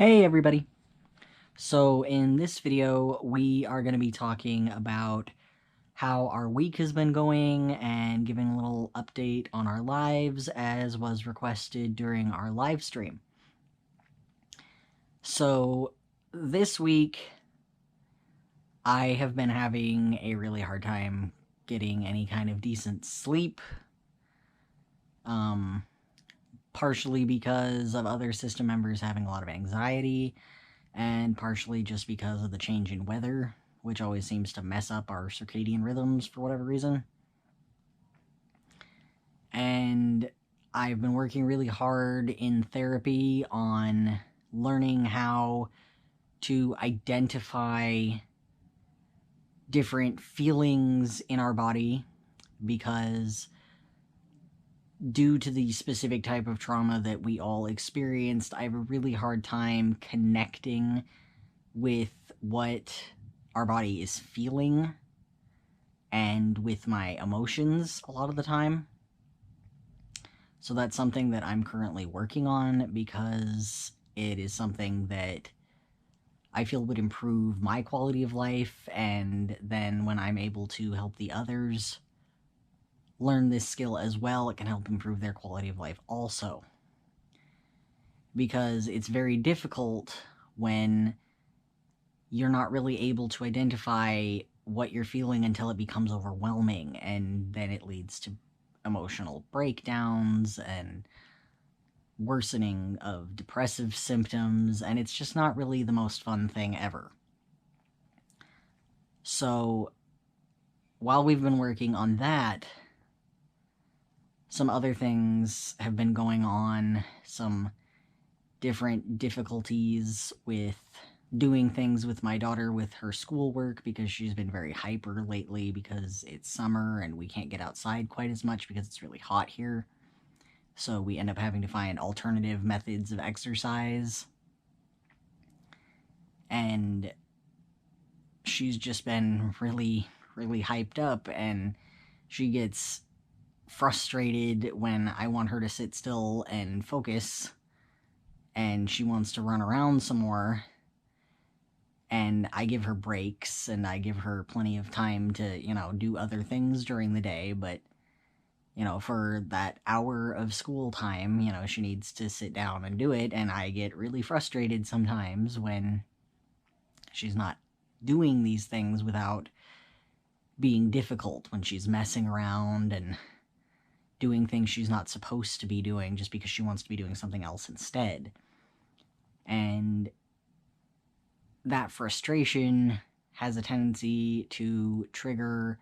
Hey everybody! So in this video, we are going to be talking about how our week has been going and giving a little update on our lives as was requested during our live stream. So this week, I have been having a really hard time getting any kind of decent sleep. Partially because of other system members having a lot of anxiety, and partially just because of the change in weather, which always seems to mess up our circadian rhythms for whatever reason. And I've been working really hard in therapy on learning how to identify different feelings in our body, because due to the specific type of trauma that we all experienced, I have a really hard time connecting with what our body is feeling and with my emotions a lot of the time. So that's something that I'm currently working on, because it is something that I feel would improve my quality of life, and then when I'm able to help the others learn this skill as well, it can help improve their quality of life also. Because it's very difficult when you're not really able to identify what you're feeling until it becomes overwhelming, and then it leads to emotional breakdowns and worsening of depressive symptoms, and it's just not really the most fun thing ever. So while we've been working on that, some other things have been going on, some different difficulties with doing things with my daughter with her schoolwork, because she's been very hyper lately because it's summer and we can't get outside quite as much because it's really hot here. So we end up having to find alternative methods of exercise. And she's just been really, really hyped up, and she gets frustrated when I want her to sit still and focus, and she wants to run around some more. And I give her breaks, and I give her plenty of time to, do other things during the day, but, for that hour of school time, she needs to sit down and do it, and I get really frustrated sometimes when she's not doing these things without being difficult, when she's messing around and doing things she's not supposed to be doing just because she wants to be doing something else instead. And that frustration has a tendency to trigger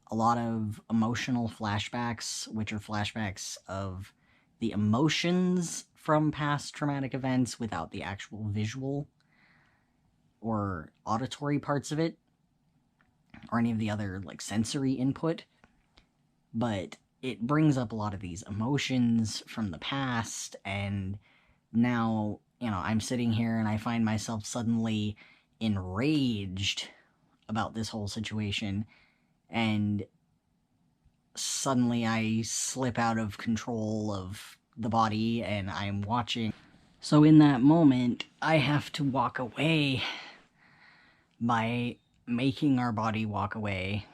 a lot of emotional flashbacks, which are flashbacks of the emotions from past traumatic events without the actual visual or auditory parts of it, or any of the other sensory input. But it brings up a lot of these emotions from the past, and now, I'm sitting here and I find myself suddenly enraged about this whole situation, and suddenly I slip out of control of the body, and I'm watching. So in that moment, I have to walk away by making our body walk away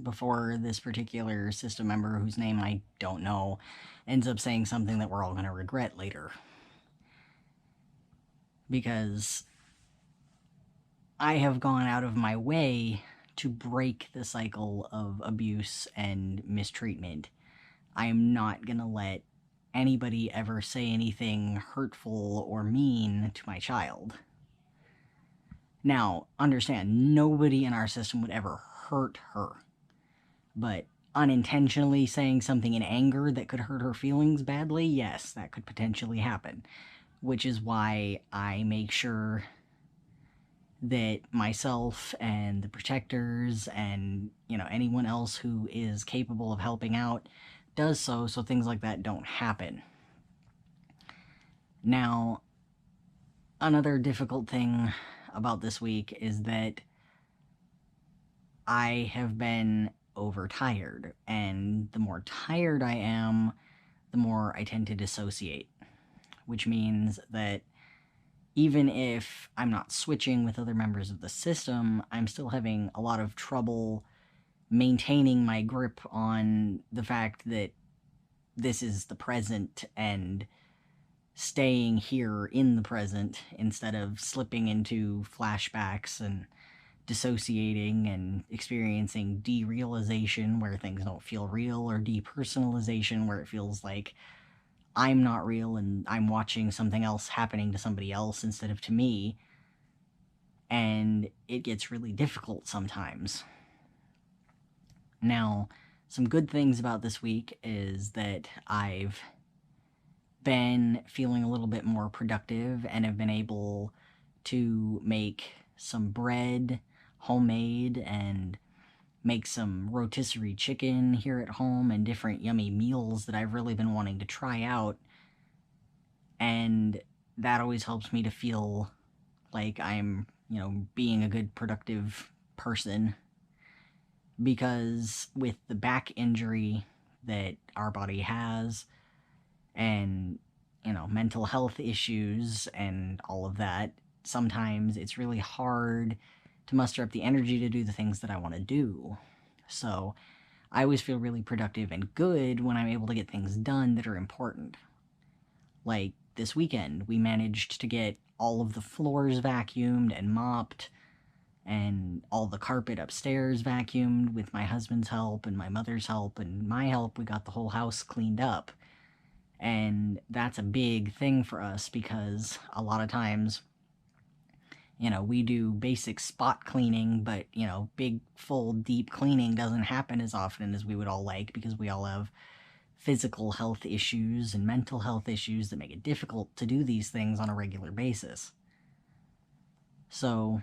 before this particular system member, whose name I don't know, ends up saying something that we're all going to regret later. Because I have gone out of my way to break the cycle of abuse and mistreatment. I am not going to let anybody ever say anything hurtful or mean to my child. Now, understand, nobody in our system would ever hurt her. But unintentionally saying something in anger that could hurt her feelings badly, yes, that could potentially happen. Which is why I make sure that myself and the protectors and, anyone else who is capable of helping out does so things like that don't happen. Now, another difficult thing about this week is that I have been overtired, and the more tired I am, the more I tend to dissociate, which means that even if I'm not switching with other members of the system, I'm still having a lot of trouble maintaining my grip on the fact that this is the present and staying here in the present instead of slipping into flashbacks and dissociating and experiencing derealization where things don't feel real, or depersonalization where it feels like I'm not real and I'm watching something else happening to somebody else instead of to me, and it gets really difficult sometimes. Now, some good things about this week is that I've been feeling a little bit more productive and have been able to make some bread homemade and make some rotisserie chicken here at home and different yummy meals that I've really been wanting to try out. And that always helps me to feel like I'm, being a good productive person. Because with the back injury that our body has, and, mental health issues and all of that, sometimes it's really hard to muster up the energy to do the things that I want to do. So I always feel really productive and good when I'm able to get things done that are important. Like this weekend, we managed to get all of the floors vacuumed and mopped, and all the carpet upstairs vacuumed with my husband's help and my mother's help and my help. We got the whole house cleaned up. And that's a big thing for us because a lot of times, we do basic spot cleaning, but, big, full, deep cleaning doesn't happen as often as we would all like because we all have physical health issues and mental health issues that make it difficult to do these things on a regular basis. So,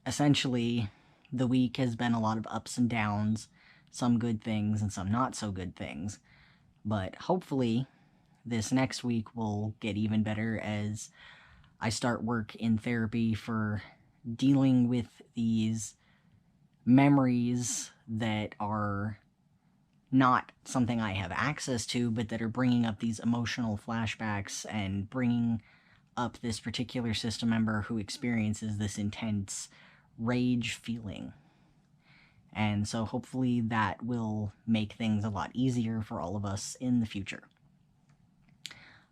essentially, the week has been a lot of ups and downs, some good things and some not so good things. But hopefully, this next week will get even better as I start work in therapy for dealing with these memories that are not something I have access to, but that are bringing up these emotional flashbacks and bringing up this particular system member who experiences this intense rage feeling. And so hopefully that will make things a lot easier for all of us in the future.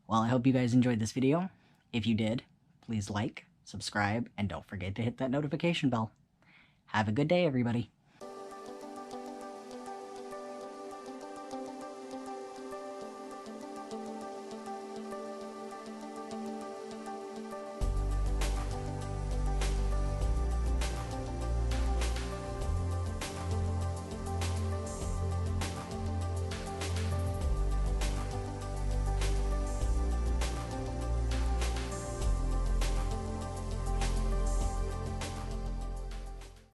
Well, I hope you guys enjoyed this video. If you did, please like, subscribe, and don't forget to hit that notification bell. Have a good day, everybody.